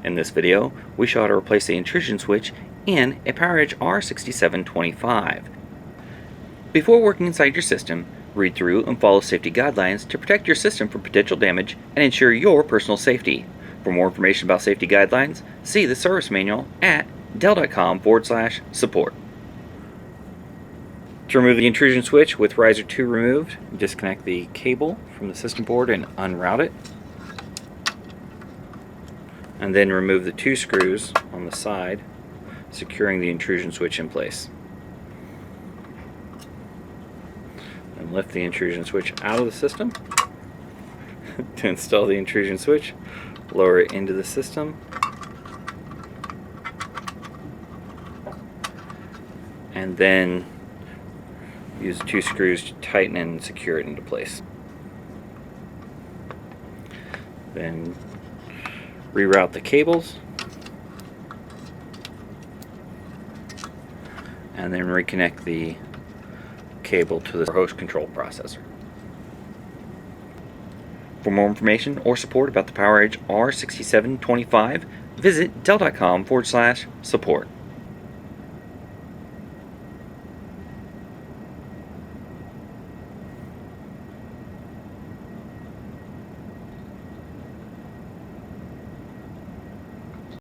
In this video, we show how to replace the intrusion switch in a PowerEdge R6725. Before working inside your system, read through and follow safety guidelines to protect your system from potential damage and ensure your personal safety. For more information about safety guidelines, see the service manual at dell.com/support. To remove the intrusion switch with riser 2 removed, disconnect the cable from the system board and unroute it. And then remove the 2 screws on the side, securing the intrusion switch in place. And lift the intrusion switch out of the system. To install the intrusion switch, lower it into the system. And then use 2 screws to tighten and secure it into place. Then reroute the cables, and then reconnect the cable to the host control processor. For more information or support about the PowerEdge R6725, visit dell.com/support.